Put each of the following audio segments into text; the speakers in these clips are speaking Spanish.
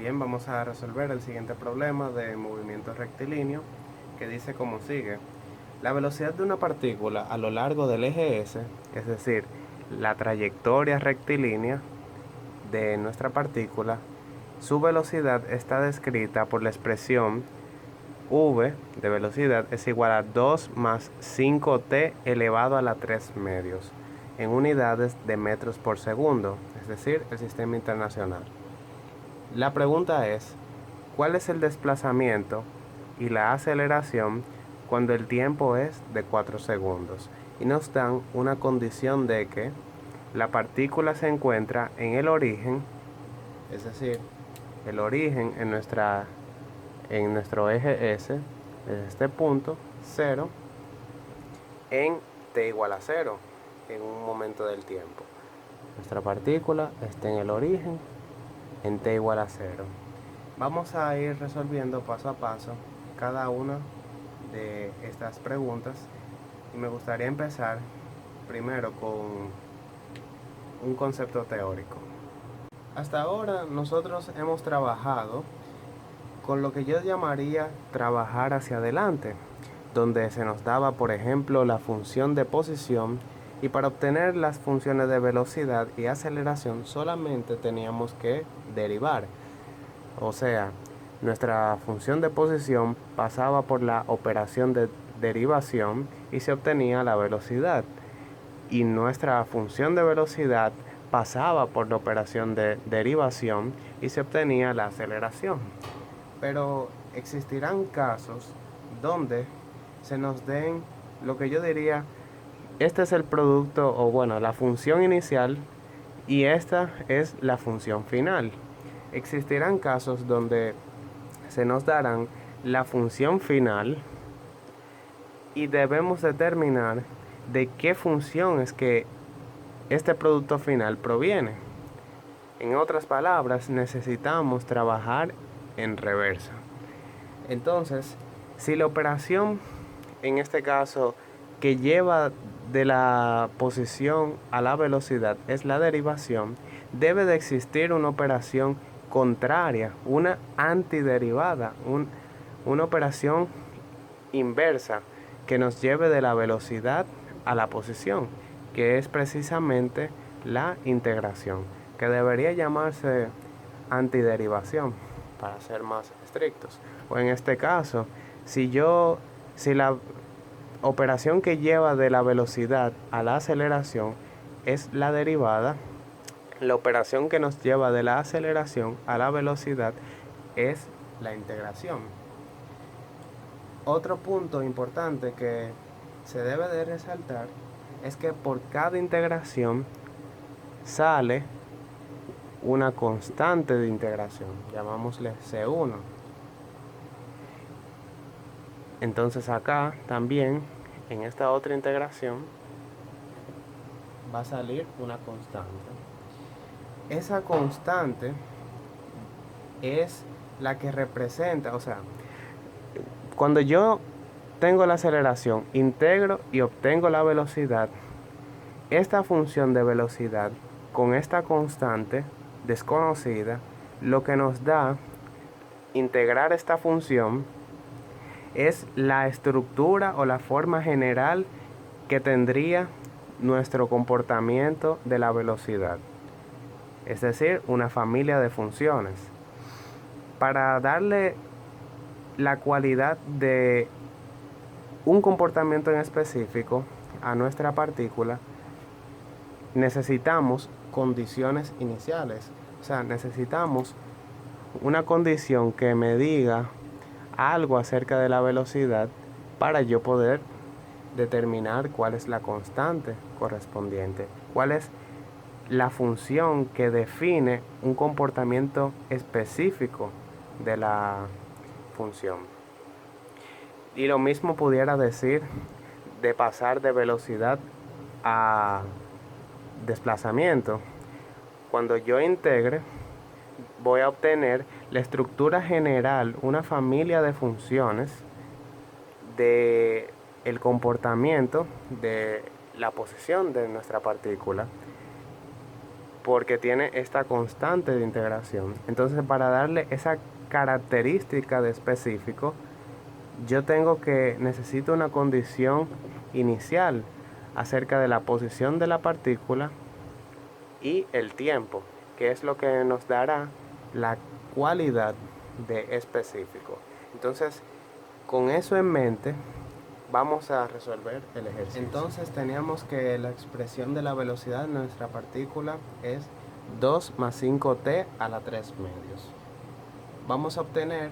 Bien, vamos a resolver el siguiente problema de movimiento rectilíneo que dice como sigue. La velocidad de una partícula a lo largo del eje S, es decir, la trayectoria rectilínea de nuestra partícula, su velocidad está descrita por la expresión v de velocidad es igual a 2 más 5t elevado a la 3 medios en unidades de metros por segundo, es decir, el sistema internacional. La pregunta es, ¿cuál es el desplazamiento y la aceleración cuando el tiempo es de 4 segundos? Y nos dan una condición de que la partícula se encuentra en el origen, es decir, el origen en nuestro eje S, desde este punto, 0, en t igual a 0, en un momento del tiempo. Nuestra partícula está en el origen en t igual a 0. Vamos a ir resolviendo paso a paso cada una de estas preguntas y me gustaría empezar primero con un concepto teórico. Hasta ahora nosotros hemos trabajado con lo que yo llamaría trabajar hacia adelante, donde se nos daba, por ejemplo, la función de posición, y para obtener las funciones de velocidad y aceleración solamente teníamos que derivar. O sea, nuestra función de posición pasaba por la operación de derivación y se obtenía la velocidad. Y nuestra función de velocidad pasaba por la operación de derivación y se obtenía la aceleración. Pero existirán casos donde se nos den lo que yo diría, este es el producto o bueno, la función inicial y esta es la función final. Existirán casos donde se nos darán la función final y debemos determinar de qué función es que este producto final proviene. En otras palabras, necesitamos trabajar en reversa. Entonces, si la operación, en este caso, que lleva de la posición a la velocidad es la derivación, debe de existir una operación contraria, una antiderivada, una operación inversa que nos lleve de la velocidad a la posición, que es precisamente la integración, que debería llamarse antiderivación para ser más estrictos. O en este caso, si la operación que lleva de la velocidad a la aceleración es la derivada, la operación que nos lleva de la aceleración a la velocidad es la integración. Otro punto importante que se debe de resaltar es que por cada integración sale una constante de integración, llamámosle C1. Entonces acá también, en esta otra integración, va a salir una constante. Esa constante es la que representa, o sea, cuando yo tengo la aceleración, integro y obtengo la velocidad, esta función de velocidad con esta constante desconocida, lo que nos da integrar esta función es la estructura o la forma general que tendría nuestro comportamiento de la velocidad, es decir, una familia de funciones. Para darle la cualidad de un comportamiento en específico a nuestra partícula, necesitamos condiciones iniciales. O sea, necesitamos una condición que me diga algo acerca de la velocidad para yo poder determinar cuál es la constante correspondiente, cuál es la función que define un comportamiento específico de la función. Y lo mismo pudiera decir de pasar de velocidad a desplazamiento. Cuando yo integre, voy a obtener la estructura general, una familia de funciones de el comportamiento de la posición de nuestra partícula porque tiene esta constante de integración. Entonces, para darle esa característica de específico, yo necesito una condición inicial acerca de la posición de la partícula y el tiempo, que es lo que nos dará la cualidad de específico. Entonces, con eso en mente, vamos a resolver el ejercicio. Entonces teníamos que la expresión de la velocidad de nuestra partícula es 2 más 5t a la 3 medios. Vamos a obtener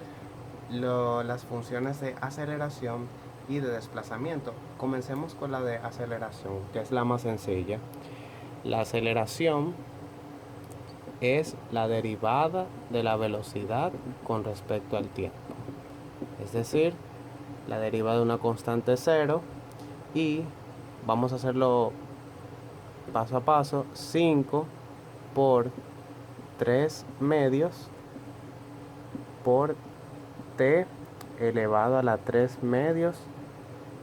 las funciones de aceleración y de desplazamiento. Comencemos con la de aceleración, que es la más sencilla. La aceleración es la derivada de la velocidad con respecto al tiempo. Es decir, la derivada de una constante 0 y vamos a hacerlo paso a paso. 5 por 3 medios por t elevado a la 3 medios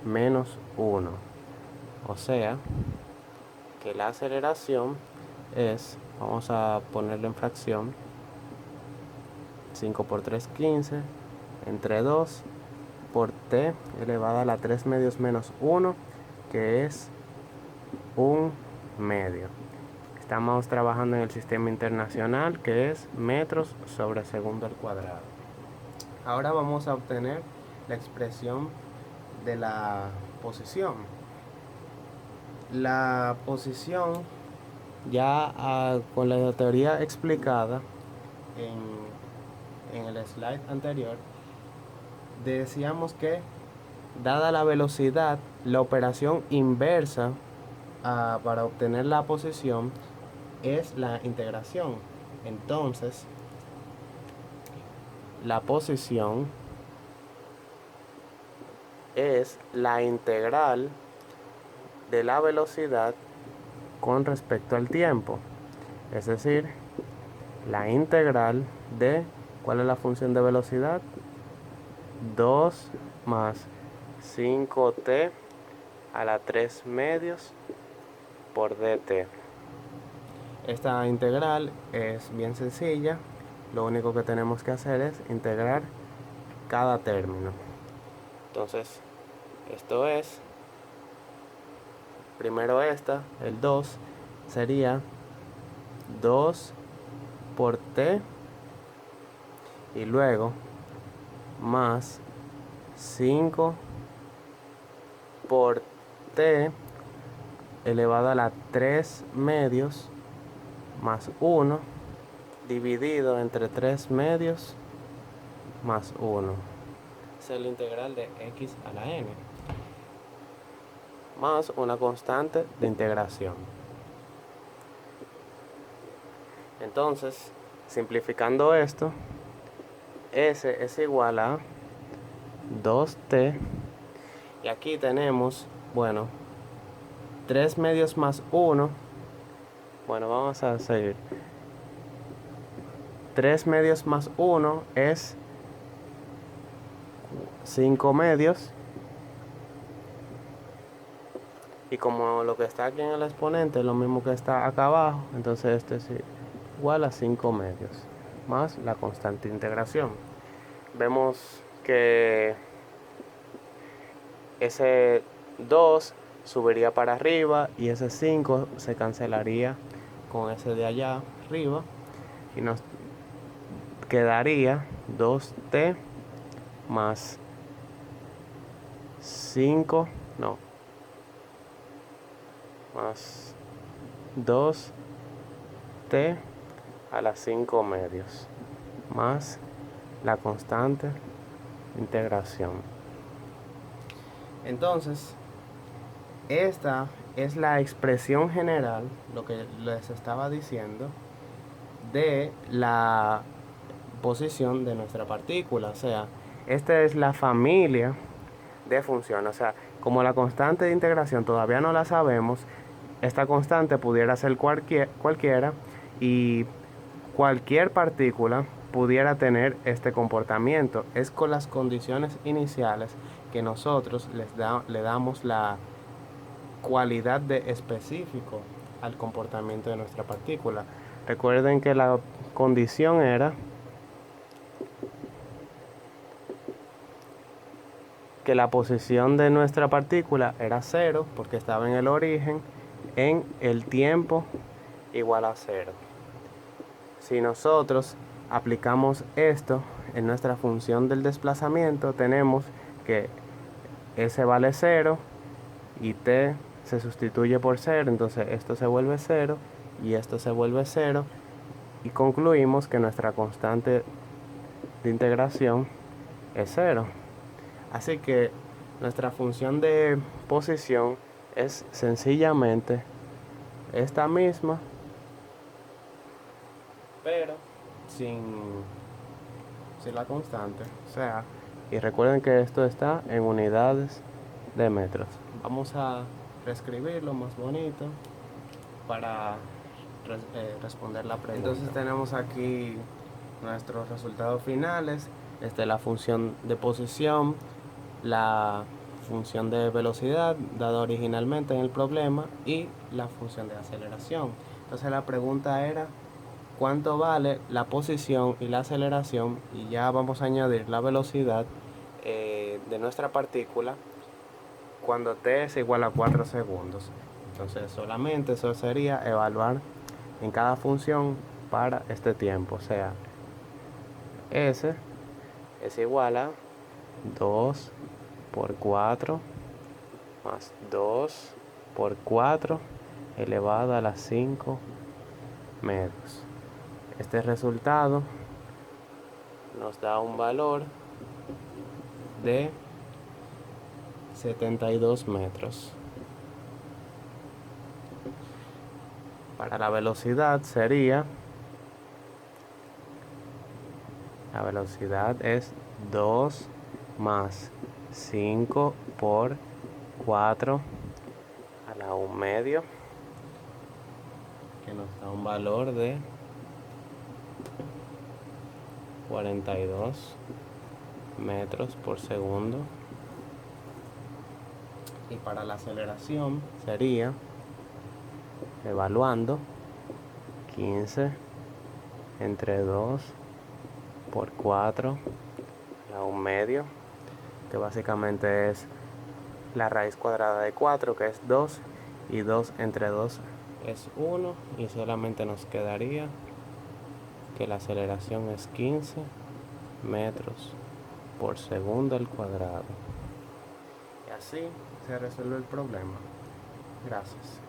menos 1. O sea, que la aceleración es, vamos a ponerlo en fracción, 5 por 3, 15, entre 2 por t elevado a la 3 medios menos 1, que es 1 medio. Estamos trabajando en el sistema internacional, que es metros sobre segundo al cuadrado. Ahora vamos a obtener la expresión de la posición. La posición, ya con la teoría explicada en el slide anterior, decíamos que dada la velocidad, la operación inversa para obtener la posición es la integración. Entonces, la posición es la integral de la velocidad con respecto al tiempo. Es decir, la integral de, ¿cuál es la función de velocidad? 2 más 5t a la 3 medios por dt. Esta integral es bien sencilla. Lo único que tenemos que hacer es integrar cada término. Entonces, esto es, primero el 2, sería 2 por t y luego más 5 por t elevado a la 3 medios más 1 dividido entre 3 medios más 1. Es el integral de x a la n más una constante de integración. Entonces, simplificando esto, S es igual a 2t y aquí tenemos, 3 medios más 1. Vamos a seguir. 3 medios más 1 es 5 medios. Y como lo que está aquí en el exponente es lo mismo que está acá abajo, entonces este es igual a 5 medios más la constante de integración. Vemos que ese 2 subiría para arriba y ese 5 se cancelaría con ese de allá arriba y nos quedaría 2t más 5, más 2t a las 5 medios más la constante de integración. Entonces, esta es la expresión general, lo que les estaba diciendo, de la posición de nuestra partícula. O sea, esta es la familia de funciones. O sea, como la constante de integración todavía no la sabemos, esta constante pudiera ser cualquiera y cualquier partícula pudiera tener este comportamiento. Es con las condiciones iniciales que nosotros le damos la cualidad de específico al comportamiento de nuestra partícula. Recuerden que la condición era que la posición de nuestra partícula era 0 porque estaba en el origen en el tiempo igual a 0. Si nosotros aplicamos esto en nuestra función del desplazamiento, tenemos que S vale 0 y T se sustituye por 0, entonces esto se vuelve 0 y esto se vuelve 0 y concluimos que nuestra constante de integración es 0. Así que nuestra función de posición es sencillamente esta misma, pero sin la constante. O sea, y recuerden que esto está en unidades de metros. Vamos a reescribirlo más bonito para responder la pregunta. Entonces tenemos aquí nuestros resultados finales. La función de posición, la función de velocidad dada originalmente en el problema y la función de aceleración. Entonces la pregunta era cuánto vale la posición y la aceleración, y ya vamos a añadir la velocidad de nuestra partícula cuando t es igual a 4 segundos. Entonces solamente eso sería evaluar en cada función para este tiempo. O sea, S es igual a 2 por 4 más 2 por 4 elevado a las 5 metros. Este resultado nos da un valor de 72 metros. Para la velocidad sería, la velocidad es 2 más 5 por 4 a la 1 medio, que nos da un valor de 42 metros por segundo. Y para la aceleración sería, evaluando, 15 entre 2 por 4 a la 1 medio, que básicamente es la raíz cuadrada de 4, que es 2, y 2 entre 2 es 1, y solamente nos quedaría que la aceleración es 15 metros por segundo al cuadrado. Y así se resuelve el problema. Gracias.